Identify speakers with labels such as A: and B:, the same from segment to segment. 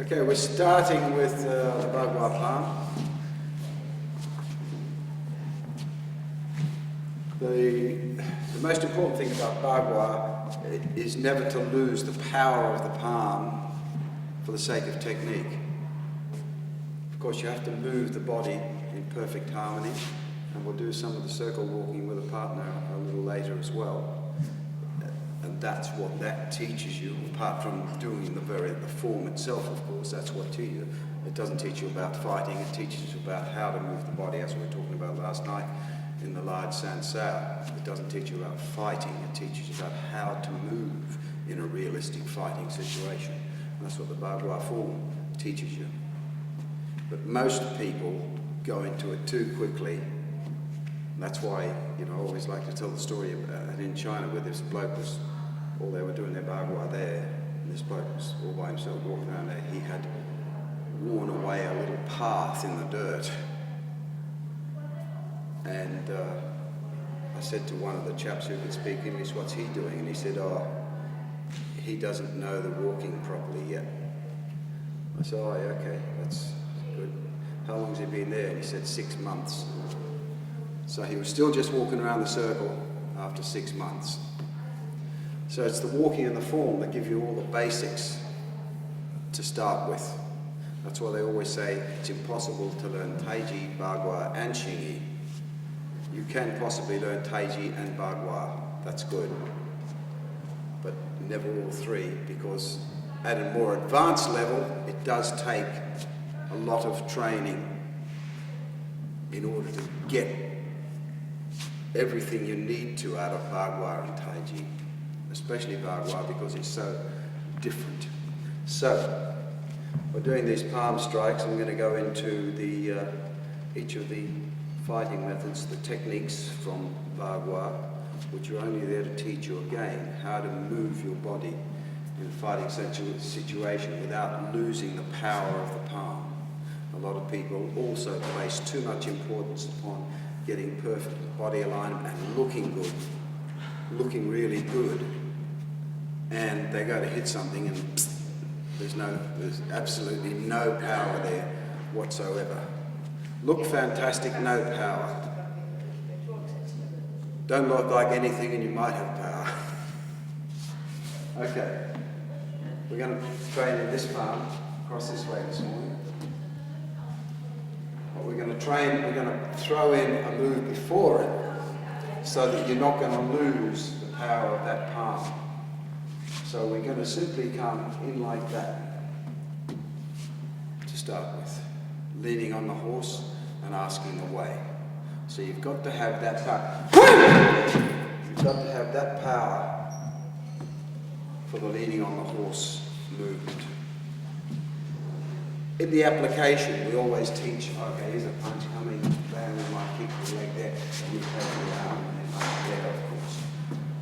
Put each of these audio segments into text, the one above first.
A: Okay, we're starting with the Bagua palm. The most important thing about Bagua is never to lose the power of the palm for the sake of technique. Of course, you have to move the body in perfect harmony, and we'll do some of the circle walking with a partner a little later as well. And that's what that teaches you, apart from doing the form itself, of course. That's what teaches you. It doesn't teach you about fighting, it teaches you about how to move the body, as we were talking about last night in the large Sansao. It doesn't teach you about fighting, it teaches you about how to move in a realistic fighting situation. And that's what the Bagua form teaches you. But most people go into it too quickly. And that's why, I always like to tell the story about in China where this bloke was, all they were doing their Bagua there, and this bloke was all by himself walking around there. He had worn away a little path in the dirt. And I said to one of the chaps who could speak English, what's he doing? And he said, he doesn't know the walking properly yet. I said, yeah, okay, that's good. How long has he been there? And he said 6 months. So he was still just walking around the circle after 6 months. So it's the walking and the form that give you all the basics to start with. That's why they always say it's impossible to learn Taiji, Bagua and Xingyi. You can possibly learn Taiji and Bagua, that's good. But never all three, because at a more advanced level, it does take a lot of training in order to get everything you need to out of Bagua and Taiji, especially Bagua, because it's so different. So, we're doing these palm strikes. I'm going to go into each of the fighting methods, the techniques from Bagua, which are only there to teach you again how to move your body in a fighting situation without losing the power of the palm. A lot of people also place too much importance upon getting perfect body alignment and looking good, looking really good, and they go to hit something and there's absolutely no power there whatsoever. Look fantastic, no power. Don't look like anything and you might have power. Okay, we're going to train in this palm, across this way this morning. What we're going to train, we're going to throw in a move before it so that you're not going to lose the power of that palm. So we're going to simply come in like that to start with, leaning on the horse and asking the way. So you've got to have that power. You've got to have that power for the leaning on the horse movement. In the application, we always teach, okay, here's a punch coming, bam, we might kick the leg there, and you take the arm, and then like there, of course.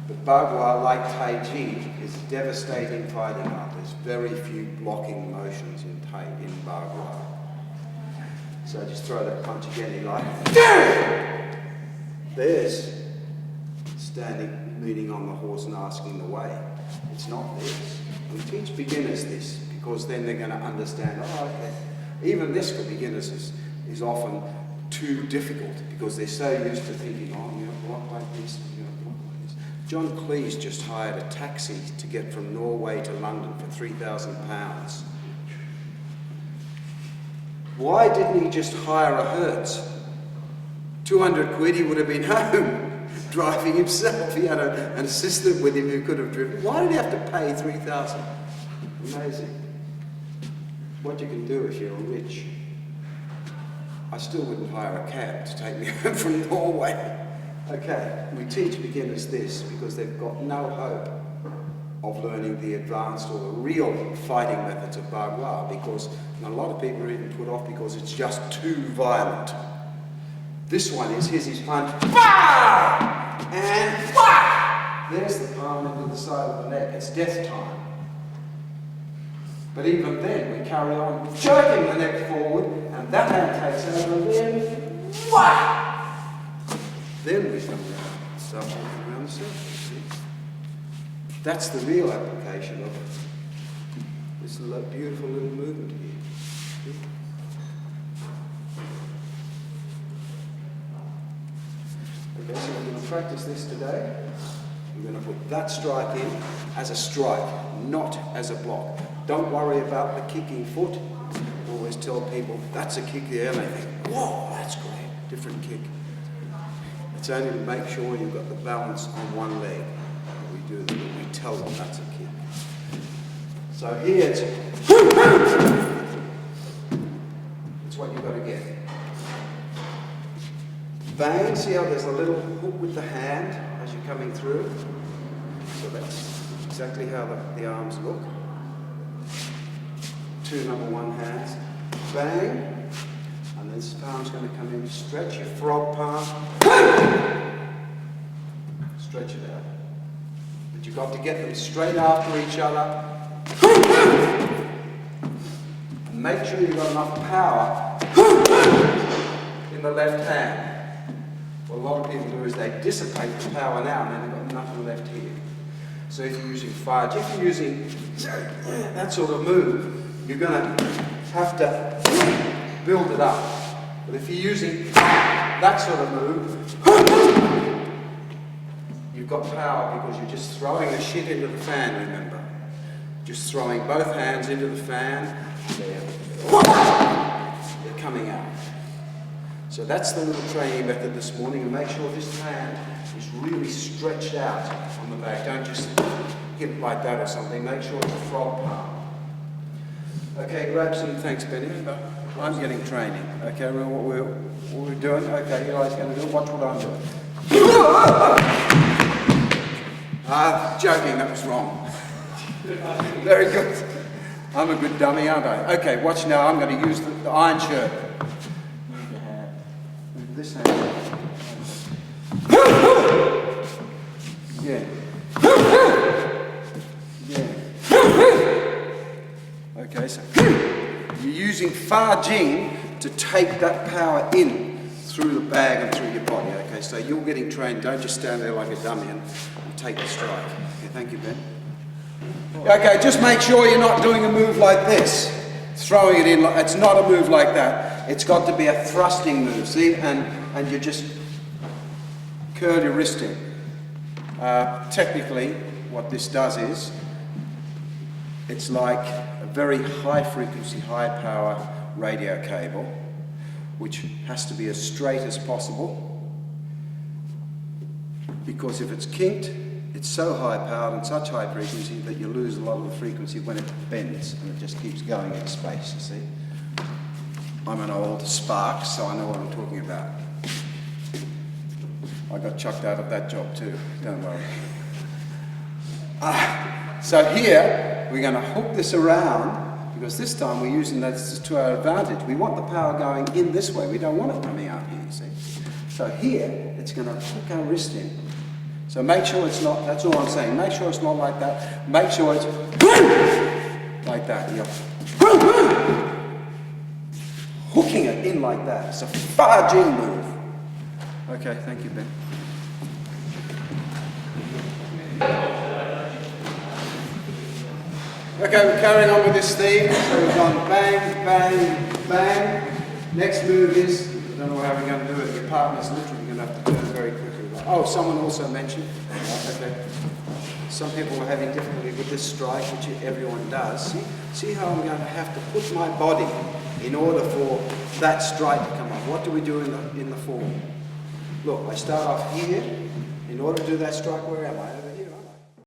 A: But Bagua, like Taiji, is a devastating fighting art. There's very few blocking motions in Bagua. So just throw that punch again, like, there's standing, leaning on the horse and asking the way. It's not this. We teach beginners this, because then they're going to understand, okay, even this for beginners is often too difficult, because they're so used to thinking, block like this, block like this. John Cleese just hired a taxi to get from Norway to London for £3,000. Why didn't he just hire a Hertz? 200 quid, he would have been home, driving himself. He had an assistant with him who could have driven. Why did he have to pay 3,000? Amazing. What you can do if you're rich. I still wouldn't hire a cab to take me home from Norway. Okay, we teach beginners this because they've got no hope of learning the advanced or the real fighting methods of Bagua, because a lot of people are even put off because it's just too violent. This one is, here's his punch, bah! And bah! There's the palm into the side of the neck. It's death time. But even then, we carry on jerking the neck forward, and that hand takes over, and then, wah! Then we come around, start walking around the circle, see? That's the real application of This beautiful little movement here. Okay, so we're going to practice this today. We're going to put that strike in as a strike, not as a block. Don't worry about the kicking foot. Always tell people, that's a kick there, and they think, whoa, that's great, different kick. It's only to make sure you've got the balance on one leg. We tell them that's a kick. So here it's what you've got to get. Bang, see how there's a little hook with the hand as you're coming through? So that's exactly how the arms look. 2 number 1 hands. Bang. And this palm's going to come in. Stretch your frog palm. Stretch it out. But you've got to get them straight after each other. And make sure you've got enough power in the left hand. What a lot of people do is they dissipate the power now and then they've got nothing left here. So if you're using fudge, if you're using that sort of move, you're going to have to build it up. But if you're using that sort of move, you've got power because you're just throwing the shit into the fan, remember. Just throwing both hands into the fan, they're coming out. So that's the little training method this morning, and make sure this hand is really stretched out on the back. Don't just hit it like that or something. Make sure it's a frog palm. Okay, grab some, thanks Benny. I'm getting training. Okay, what we're doing. Okay, Eli's going to do it. Watch what I'm doing. Joking, that was wrong. Very good. I'm a good dummy, aren't I? Okay, watch now. I'm going to use the iron shirt. Move this hand. Yeah. Yeah. Okay, so you're using fudging to take that power in through the bag and through your body. Okay, so you're getting trained. Don't just stand there like a dummy and take the strike. Okay, thank you, Ben. Okay, just make sure you're not doing a move like this. Throwing it in, it's not a move like that. It's got to be a thrusting move, see? And you just curl your wrist in. Technically, what this does is, it's like a very high frequency, high power radio cable, which has to be as straight as possible, because if it's kinked, it's so high powered and such high frequency that you lose a lot of the frequency when it bends, and it just keeps going in space, you see. I'm an old spark, so I know what I'm talking about. I got chucked out of that job too, don't worry. So here, we're going to hook this around, because this time we're using that to our advantage. We want the power going in this way, we don't want it coming out here, you see. So here, it's going to hook our wrist in. So make sure it's not, that's all I'm saying, make sure it's not like that, make sure it's like that. You're hooking it in like that. It's a fudging move. Okay, thank you, Ben. Okay, we're carrying on with this theme. So we've gone bang, bang, bang. Next move is, I don't know how we're going to do it, your partner's literally going to have to do it very quickly. Oh, someone also mentioned, okay, some people are having difficulty with this strike, which everyone does. See how I'm going to have to put my body in order for that strike to come up. What do we do in the form? Look, I start off here. In order to do that strike, where am I?